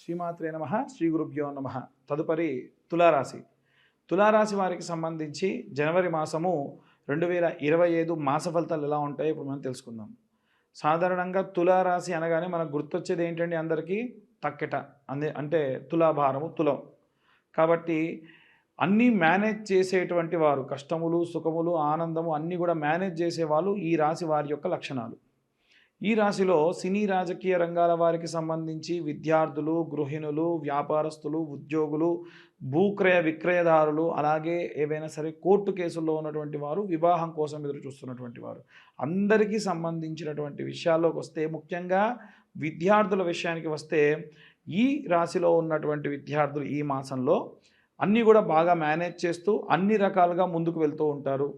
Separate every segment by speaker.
Speaker 1: శ్రీమాత్రే నమ శ్రీ గురుభ్యో నమ. తదుపరి తులారాశి. తులారాశి వారికి సంబంధించి జనవరి మాసము 2025 మాస ఫలితాలు ఎలా ఉంటాయో ఇప్పుడు మనం తెలుసుకుందాం. సాధారణంగా తులారాశి అనగానే మనకు గుర్తొచ్చేది ఏంటండి? అందరికీ తక్కెట, అంటే తులాభారము, తులం. కాబట్టి అన్నీ మేనేజ్ చేసేటువంటి వారు, కష్టములు సుఖములు ఆనందము అన్నీ కూడా మేనేజ్ చేసేవాళ్ళు ఈ రాశి వారి యొక్క లక్షణాలు. ఈ రాశిలో సినీ రాజకీయ రంగాల వారికి సంబంధించి విద్యార్థులు, గృహిణులు, వ్యాపారస్తులు, ఉద్యోగులు, భూక్రయ విక్రయదారులు, అలాగే ఏవైనా సరే కోర్టు కేసుల్లో ఉన్నటువంటి వారు, వివాహం కోసం ఎదురు చూస్తున్నటువంటి వారు, అందరికీ సంబంధించినటువంటి విషయాల్లోకి వస్తే, ముఖ్యంగా విద్యార్థుల విషయానికి వస్తే, ఈ రాశిలో ఉన్నటువంటి విద్యార్థులు ఈ మాసంలో అన్నీ కూడా బాగా మేనేజ్ చేస్తూ అన్ని రకాలుగా ముందుకు వెళ్తూ ఉంటారు.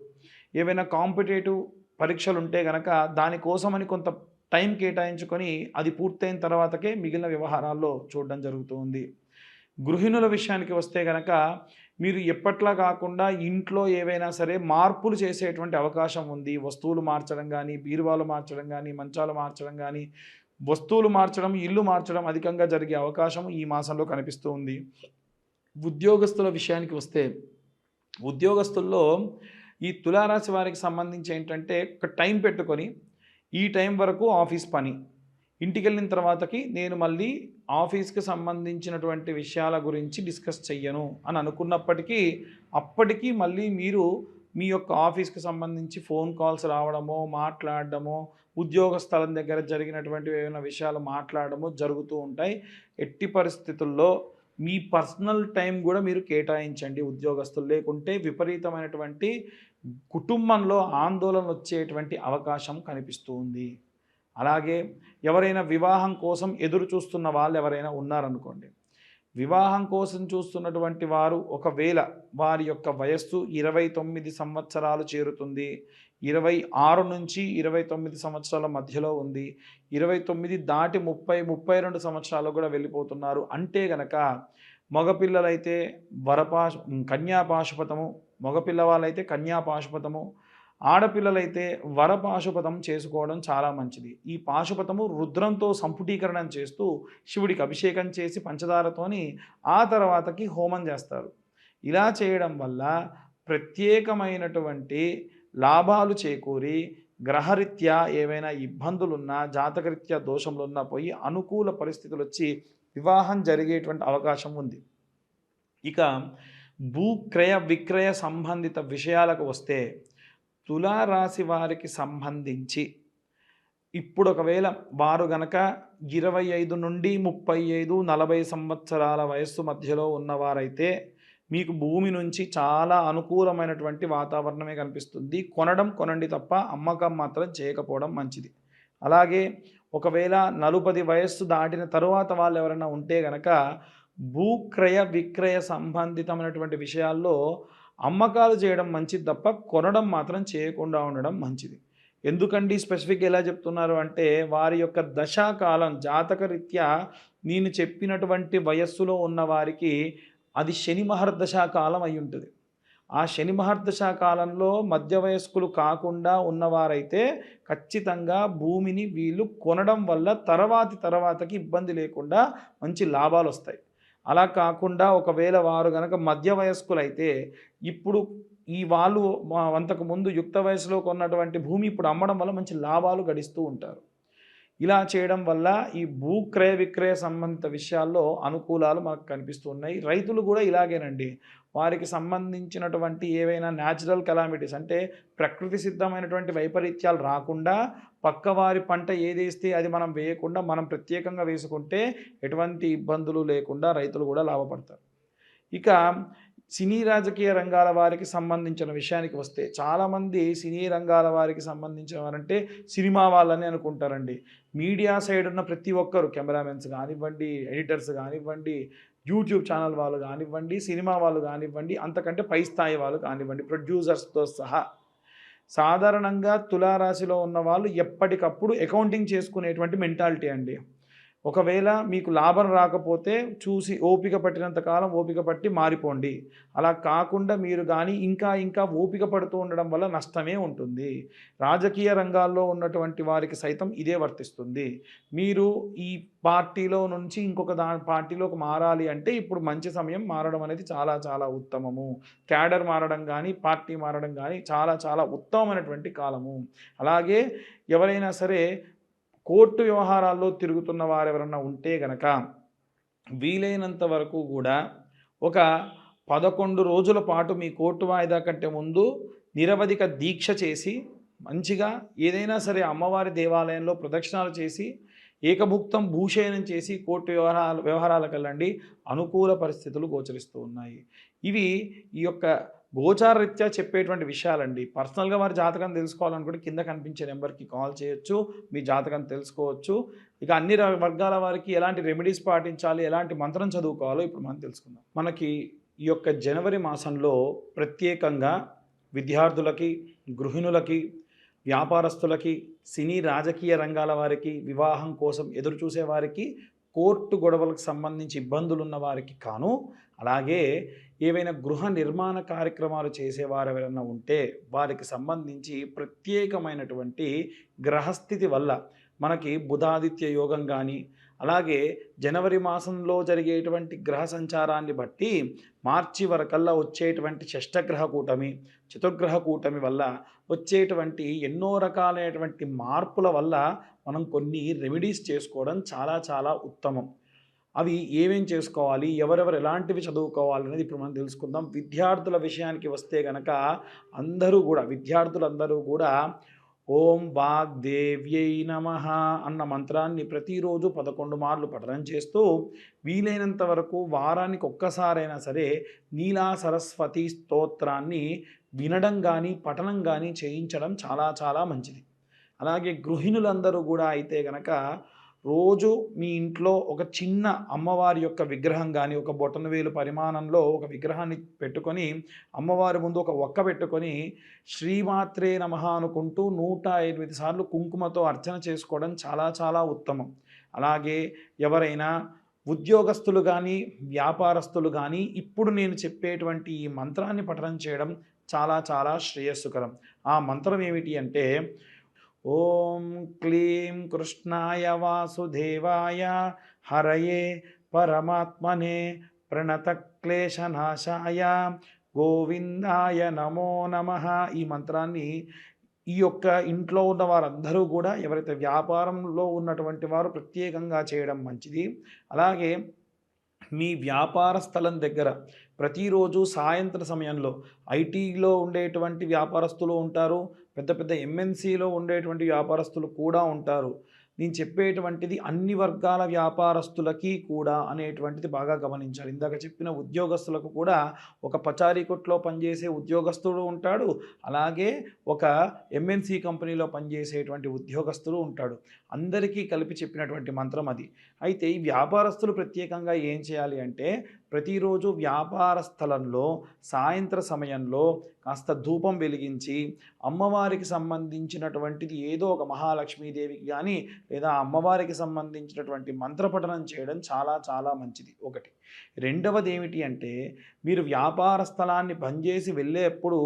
Speaker 1: ఏవైనా కాంపిటేటివ్ పరీక్షలు ఉంటే గనక దానికోసమని కొంత టైం కేటాయించుకొని అది పూర్తయిన తర్వాతకే మిగిలిన వ్యవహారాల్లో చూడడం జరుగుతూ ఉంది. గృహిణుల విషయానికి వస్తే గనక మీరు ఎప్పట్లా కాకుండా ఇంట్లో ఏవైనా సరే మార్పులు చేసేటువంటి అవకాశం ఉంది. వస్తువులు మార్చడం కానీ, బీరువాలు మార్చడం కానీ, మంచాలు మార్చడం కానీ, వస్తువులు మార్చడం, ఇల్లు మార్చడం అధికంగా జరిగే అవకాశం ఈ మాసంలో కనిపిస్తూ ఉంది. ఉద్యోగస్తుల విషయానికి వస్తే, ఉద్యోగస్తుల్లో ఈ తులారాశి వారికి సంబంధించి ఏంటంటే, ఒక టైం పెట్టుకొని ఈ టైం వరకు ఆఫీస్ పని, ఇంటికి వెళ్ళిన తర్వాతకి నేను మళ్ళీ ఆఫీస్కి సంబంధించినటువంటి విషయాల గురించి డిస్కస్ చెయ్యను అని అనుకున్నప్పటికీ, అప్పటికీ మళ్ళీ మీరు మీ యొక్క ఆఫీస్కి సంబంధించి ఫోన్ కాల్స్ రావడమో, మాట్లాడడమో, ఉద్యోగ స్థలం దగ్గర జరిగినటువంటి ఏమైనా విషయాలు మాట్లాడడమో జరుగుతూ ఉంటాయి. ఎట్టి పరిస్థితుల్లో మీ పర్సనల్ టైం కూడా మీరు కేటాయించండి ఉద్యోగస్తులు. లేకుంటే విపరీతమైనటువంటి కుటుంబంలో ఆందోళన వచ్చేటువంటి అవకాశం కనిపిస్తూ ఉంది. అలాగే ఎవరైనా వివాహం కోసం ఎదురు చూస్తున్న వాళ్ళు ఎవరైనా ఉన్నారనుకోండి, వివాహం కోసం చూస్తున్నటువంటి వారు ఒకవేళ వారి యొక్క వయస్సు 29 సంవత్సరాలు చేరుతుంది, 26 నుంచి 29 సంవత్సరాల మధ్యలో ఉంది, 29 దాటి 30-32 సంవత్సరాలు కూడా వెళ్ళిపోతున్నారు అంటే గనక, మగపిల్లలైతే కన్యాపాశుపతము, మగపిల్లవాళ్ళైతే కన్యాపాశుపతము, ఆడపిల్లలైతే వరపాశుపతం చేసుకోవడం చాలా మంచిది. ఈ పాశుపతము రుద్రంతో సంపుటీకరణం చేస్తూ శివుడికి అభిషేకం చేసి పంచదారతోని ఆ తర్వాతకి హోమం చేస్తారు. ఇలా చేయడం వల్ల ప్రత్యేకమైనటువంటి లాభాలు చేకూరి గ్రహరీత్యా ఏవైనా ఇబ్బందులున్నా, జాతకరీత్యా దోషములున్నా పోయి అనుకూల పరిస్థితులు వచ్చి వివాహం జరిగేటువంటి అవకాశం ఉంది. ఇక భూక్రయ విక్రయ సంబంధిత విషయాలకు వస్తే, తులారాశి వారికి సంబంధించి ఇప్పుడు ఒకవేళ వారు గనక 25 నుండి 35-40 సంవత్సరాల వయస్సు మధ్యలో ఉన్నవారైతే మీకు భూమి నుంచి చాలా అనుకూలమైనటువంటి వాతావరణమే కనిపిస్తుంది. కొనండి తప్ప అమ్మకం మాత్రం చేయకపోవడం మంచిది. అలాగే ఒకవేళ 40 వయస్సు దాటిన తరువాత వాళ్ళు ఎవరైనా ఉంటే గనక భూక్రయ విక్రయ సంబంధితమైనటువంటి విషయాల్లో అమ్మకాలు చేయడం మంచిది తప్ప కొనడం మాత్రం చేయకుండా ఉండడం మంచిది. ఎందుకండి స్పెసిఫిక్ ఎలా చెప్తున్నారు అంటే, వారి యొక్క దశాకాలం జాతకరీత్యా నేను చెప్పినటువంటి వయస్సులో ఉన్న వారికి అది శని మహర్దశాకాలం అయి ఉంటుంది. ఆ శని మహర్దశాకాలంలో మధ్య వయస్కులు కాకుండా ఉన్నవారైతే ఖచ్చితంగా భూమిని వీళ్ళు కొనడం వల్ల తర్వాతకి ఇబ్బంది లేకుండా మంచి లాభాలు వస్తాయి. అలా కాకుండా ఒకవేళ వారు కనుక మధ్య వయస్కులైతే, ఇప్పుడు వాళ్ళు అంతకుముందు యుక్త వయసులో కొన్నటువంటి భూమి ఇప్పుడు అమ్మడం వల్ల మంచి లాభాలు గడిస్తూ ఉంటారు. ఇలా చేయడం వల్ల ఈ భూక్రయ విక్రయ సంబంధిత విషయాల్లో అనుకూలాలు మనకు కనిపిస్తూ ఉన్నాయి. రైతులు కూడా ఇలాగేనండి. వారికి సంబంధించినటువంటి ఏవైనా న్యాచురల్ కెలామిటీస్, అంటే ప్రకృతి సిద్ధమైనటువంటి వైపరీత్యాలు రాకుండా, పక్కవారి పంట ఏదేస్తే అది మనం వేయకుండా మనం ప్రత్యేకంగా వేసుకుంటే ఎటువంటి ఇబ్బందులు లేకుండా రైతులు కూడా లాభపడతారు. ఇక సినీ రాజకీయ రంగాల వారికి సంబంధించిన విషయానికి వస్తే, చాలామంది సినీ రంగాల వారికి సంబంధించిన వారంటే సినిమా వాళ్ళని అనుకుంటారండి. మీడియా సైడ్ ఉన్న ప్రతి ఒక్కరు, కెమెరామెన్స్ కానివ్వండి, ఎడిటర్స్ కానివ్వండి, యూట్యూబ్ ఛానల్ వాళ్ళు కానివ్వండి, సినిమా వాళ్ళు కానివ్వండి, అంతకంటే పై స్థాయి వాళ్ళు కానివ్వండి, ప్రొడ్యూసర్స్తో సహా సాధారణంగా తులారాశిలో ఉన్న వాళ్ళు ఎప్పటికప్పుడు అకౌంటింగ్ చేసుకునేటువంటి మెంటాలిటీ అండి. ఒకవేళ మీకు లాభం రాకపోతే చూసి ఓపిక పట్టినంత కాలం ఓపిక పట్టి మారిపోండి. అలా కాకుండా మీరు కానీ ఇంకా ఓపిక పడుతూ ఉండడం వల్ల నష్టమే ఉంటుంది. రాజకీయ రంగాల్లో ఉన్నటువంటి వారికి సైతం ఇదే వర్తిస్తుంది. మీరు ఈ పార్టీలో నుంచి ఇంకొక పార్టీలోకి మారాలి అంటే ఇప్పుడు మంచి సమయం, మారడం అనేది చాలా చాలా ఉత్తమము. క్యాడర్ మారడం కానీ, పార్టీ మారడం కానీ చాలా చాలా ఉత్తమమైనటువంటి కాలము. అలాగే ఎవరైనా సరే కోర్టు వ్యవహారాల్లో తిరుగుతున్న వారెవరన్నా ఉంటే గనక వీలైనంత వరకు కూడా ఒక 11 రోజుల పాటు మీ కోర్టు వాయిదా కంటే ముందు నిరవధిక దీక్ష చేసి మంచిగా ఏదైనా సరే అమ్మవారి దేవాలయంలో ప్రదక్షిణాలు చేసి ఏకభుక్తం భూషయనం చేసి కోర్టు వ్యవహారాలకు వెళ్ళండి. అనుకూల పరిస్థితులు గోచరిస్తూ ఉన్నాయి. ఇవి ఈ యొక్క గోచారరీత్యా చెప్పేటువంటి విషయాలండి. పర్సనల్గా వారి జాతకం తెలుసుకోవాలనుకుంటే కింద కనిపించే నెంబర్కి కాల్ చేయొచ్చు, మీ జాతకం తెలుసుకోవచ్చు. ఇక అన్ని వర్గాల వారికి ఎలాంటి రెమెడీస్ పాటించాలి, ఎలాంటి మంత్రం చదువుకోవాలో ఇప్పుడు మనం తెలుసుకుందాం. మనకి ఈ యొక్క జనవరి మాసంలో ప్రత్యేకంగా విద్యార్థులకి, గృహిణులకి, వ్యాపారస్తులకి, సినీ రాజకీయ రంగాల వారికి, వివాహం కోసం ఎదురు చూసే వారికి, కోర్టు గొడవలకు సంబంధించి ఇబ్బందులు ఉన్న వారికి కాను, అలాగే ఏవైనా గృహ నిర్మాణ కార్యక్రమాలు చేసేవారు ఎవరైనా ఉంటే వారికి సంబంధించి ప్రత్యేకమైనటువంటి గ్రహస్థితి వల్ల మనకి బుధాదిత్య యోగం కానీ, అలాగే జనవరి మాసంలో జరిగేటువంటి గ్రహ సంచారాన్ని బట్టి మార్చి వరకల్లా వచ్చేటువంటి షష్టగ్రహ కూటమి, చతుర్గ్రహ కూటమి వల్ల వచ్చేటువంటి ఎన్నో రకాలైనటువంటి మార్పుల వల్ల మనం కొన్ని రెమెడీస్ చేసుకోవడం చాలా చాలా ఉత్తమం. అవి ఏమేం చేసుకోవాలి, ఎవరెవరు ఎలాంటివి చదువుకోవాలి అనేది ఇప్పుడు మనం తెలుసుకుందాం. విద్యార్థుల విషయానికి వస్తే గనక విద్యార్థులందరూ కూడా ఓం వాగ్దేవ్యై నమః అన్న మంత్రాన్ని ప్రతిరోజు 11 మార్లు పఠనం చేస్తూ వీలైనంత వరకు వారానికి ఒక్కసారైనా సరే నీలా సరస్వతి స్తోత్రాన్ని వినడం కానీ పఠనం కానీ చేయించడం చాలా చాలా మంచిది. అలాగే గృహిణులందరూ కూడా అయితే గనక రోజు మీ ఇంట్లో ఒక చిన్న అమ్మవారి యొక్క విగ్రహం కానీ, ఒక బొటనవేలు పరిమాణంలో ఒక విగ్రహాన్ని పెట్టుకొని అమ్మవారి ముందు ఒక ఒక్క పెట్టుకొని శ్రీమాత్రే నమః అనుకుంటూ 108 సార్లు కుంకుమతో అర్చన చేసుకోవడం చాలా చాలా ఉత్తమం. అలాగే ఎవరైనా ఉద్యోగస్తులు కానీ, వ్యాపారస్తులు కానీ ఇప్పుడు నేను చెప్పేటువంటి ఈ మంత్రాన్ని పఠనం చేయడం చాలా చాలా శ్రేయస్సుకరం. ఆ మంత్రం ఏమిటి అంటే ఓం క్లీం కృష్ణాయ వాసుదేవాయ హరయే పరమాత్మనే ప్రణతక్లేశనాశాయ గోవిందాయ నమో నమః. ఈ మంత్రాన్ని ఈ యొక్క ఇంట్లో ఉన్న వారందరూ కూడా ఎవరైతే వ్యాపారంలో ఉన్నటువంటి వారు ప్రత్యేకంగా చేయడం మంచిది. అలాగే మీ వ్యాపార స్థలం దగ్గర ప్రతిరోజు సాయంత్ర సమయంలో ఐటీలో ఉండేటువంటి వ్యాపారస్తులు ఉంటారు, పెద్ద పెద్ద ఎంఎన్సీలో ఉండేటువంటి వ్యాపారస్తులు కూడా ఉంటారు. నేను చెప్పేటువంటిది అన్ని వర్గాల వ్యాపారస్తులకి కూడా అనేటువంటిది బాగా గమనించాలి. ఇందాక చెప్పిన ఉద్యోగస్తులకు కూడా ఒక పచారీ కొట్లో పనిచేసే ఉద్యోగస్తుడు ఉంటాడు, అలాగే ఒక ఎంఎన్సీ కంపెనీలో పనిచేసేటువంటి ఉద్యోగస్తుడు ఉంటాడు. అందరికీ కలిపి చెప్పినటువంటి మంత్రం అది. అయితే ఈ వ్యాపారస్తులు ప్రత్యేకంగా ఏం చేయాలి అంటే ప్రతిరోజు వ్యాపార స్థలంలో సాయంత్ర సమయంలో కాస్త ధూపం వెలిగించి అమ్మవారికి సంబంధించినటువంటిది ఏదో ఒక మహాలక్ష్మీదేవికి కానీ లేదా అమ్మవారికి సంబంధించినటువంటి మంత్రపఠనం చేయడం చాలా చాలా మంచిది. ఒకటి. రెండవది ఏమిటి అంటే మీరు వ్యాపార స్థలాన్ని బంద్ చేసి వెళ్ళేప్పుడు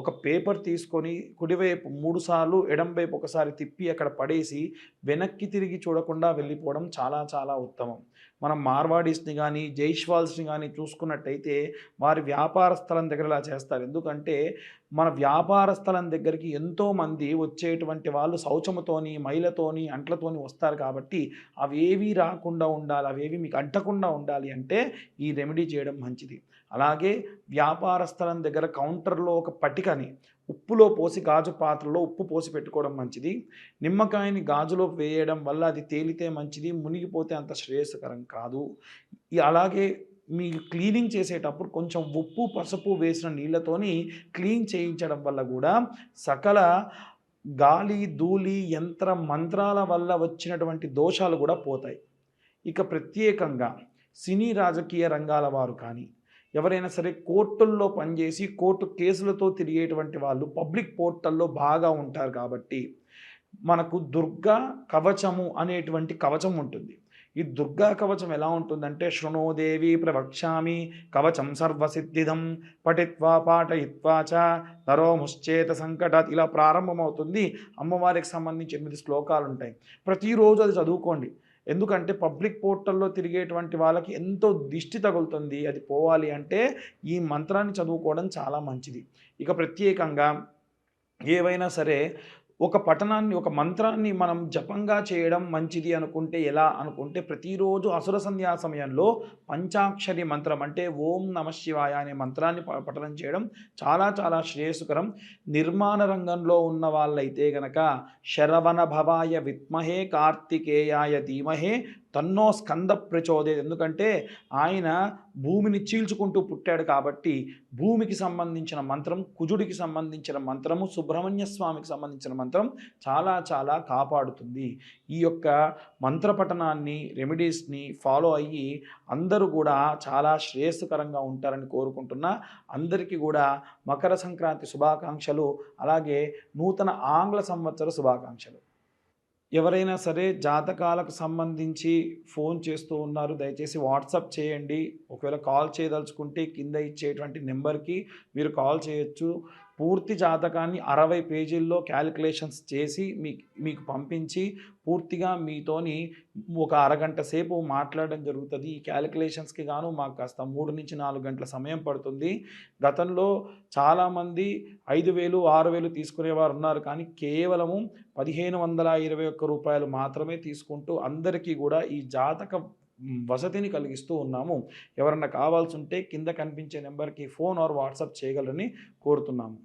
Speaker 1: ఒక పేపర్ తీసుకొని కుడివైపు 3 సార్లు ఎడంవైపు ఒకసారి తిప్పి అక్కడ పడేసి వెనక్కి తిరిగి చూడకుండా వెళ్ళిపోవడం చాలా చాలా ఉత్తమం. మనం మార్వాడీస్ని కానీ జైష్వాల్స్ని కానీ చూసుకున్నట్టయితే వారి వ్యాపార స్థలం దగ్గర ఇలా చేస్తారు. ఎందుకంటే మన వ్యాపార స్థలం దగ్గరికి ఎంతోమంది వచ్చేటువంటి వాళ్ళు శౌచముతోని మైలతోని అంట్లతోని వస్తారు కాబట్టి అవేవి రాకుండా ఉండాలి, అవేవి మీకు అంటకుండా ఉండాలి అంటే ఈ రెమెడీ చేయడం మంచిది. అలాగే వ్యాపార స్థలం దగ్గర కౌంటర్లో ఒక పటికని ఉప్పులో పోసి గాజు పాత్రలో ఉప్పు పోసి పెట్టుకోవడం మంచిది. నిమ్మకాయని గాజులో వేయడం వల్ల అది తేలితే మంచిది, మునిగిపోతే అంత శ్రేయస్కరం కాదు. అలాగే మీరు క్లీనింగ్ చేసేటప్పుడు కొంచెం ఉప్పు పసుపు వేసిన నీళ్ళతోని క్లీన్ చేయించడం వల్ల కూడా సకల గాలి ధూళి యంత్ర మంత్రాల వల్ల వచ్చినటువంటి దోషాలు కూడా పోతాయి. ఇక ప్రత్యేకంగా సినీ రాజకీయ రంగాల వారు కానీ ఎవరైనా సరే కోర్టుల్లో పనిచేసి కోర్టు కేసులతో తిరిగేటువంటి వాళ్ళు పబ్లిక్ పోర్టల్లో బాగా ఉంటారు కాబట్టి మనకు దుర్గా కవచము అనేటువంటి కవచం ఉంటుంది. ఈ దుర్గా కవచం ఎలా ఉంటుందంటే శృణోదేవి ప్రవక్ష్యామి కవచం సర్వసిద్ధిదం పఠిత్వా పాఠయిత్వా చ నరోముశ్చేత సంకటాత్ ఇలా ప్రారంభమవుతుంది. అమ్మవారికి సంబంధించి 8 శ్లోకాలు ఉంటాయి. ప్రతిరోజు అది చదువుకోండి. ఎందుకంటే పబ్లిక్ పోర్టల్లో తిరిగేటువంటి వాళ్ళకి ఎంతో దిష్టి తగులుతుంది. అది పోవాలి అంటే ఈ మంత్రాన్ని చదువుకోవడం చాలా మంచిది. ఇక ప్రత్యేకంగా ఏవైనా సరే ఒక పఠనాన్ని, ఒక మంత్రాన్ని మనం జపంగా చేయడం మంచిది అనుకుంటే ఎలా అనుకుంటే, ప్రతిరోజు అసుర సంధ్యా సమయంలో పంచాక్షరి మంత్రం అంటే ఓం నమ శివాయ అనే మంత్రాన్ని పఠనం చేయడం చాలా చాలా శ్రేయస్కరం. నిర్మాణ రంగంలో ఉన్న వాళ్ళైతే గనక శరవణ భవాయ విద్మహే కార్తికేయాయ ధీమహే తన్నో స్కంద ప్రచోదయత్. ఎందుకంటే ఆయన భూమిని చీల్చుకుంటూ పుట్టాడు కాబట్టి భూమికి సంబంధించిన మంత్రం, కుజుడికి సంబంధించిన మంత్రము, సుబ్రహ్మణ్య స్వామికి సంబంధించిన మంత్రం చాలా చాలా కాపాడుతుంది. ఈ యొక్క మంత్రపఠనాన్ని, రెమెడీస్ని ఫాలో అయ్యి అందరూ కూడా చాలా శ్రేయస్కరంగా ఉంటారని కోరుకుంటున్నా. అందరికీ కూడా మకర సంక్రాంతి శుభాకాంక్షలు, అలాగే నూతన ఆంగ్ల సంవత్సర శుభాకాంక్షలు. ఎవరైనా సరే జాతకాలకు సంబంధించి ఫోన్ చేస్తూ ఉన్నారు, దయచేసి వాట్సాప్ చేయండి. ఒకవేళ కాల్ చేయదలుచుకుంటే కింద ఇచ్చేటువంటి నెంబర్కి మీరు కాల్ చేయొచ్చు. పూర్తి జాతకాన్ని 60 పేజీల్లో క్యాలిక్యులేషన్స్ చేసి మీకు పంపించి పూర్తిగా మీతోని ఒక అరగంట సేపు మాట్లాడడం జరుగుతుంది. ఈ క్యాలిక్యులేషన్స్కి గాను మాకు కాస్త 3 నుంచి 4 గంటల సమయం పడుతుంది. గతంలో చాలామంది 5,000, 6,000 తీసుకునేవారు ఉన్నారు. కానీ కేవలము 1,521 రూపాయలు మాత్రమే తీసుకుంటూ అందరికీ కూడా ఈ జాతక వసతిని కలిగిస్తూ ఉన్నాము. ఎవరన్నా కావాల్సి ఉంటే కింద కనిపించే నెంబర్కి ఫోన్ ఆర్ వాట్సాప్ చేయగలరని కోరుతున్నాము.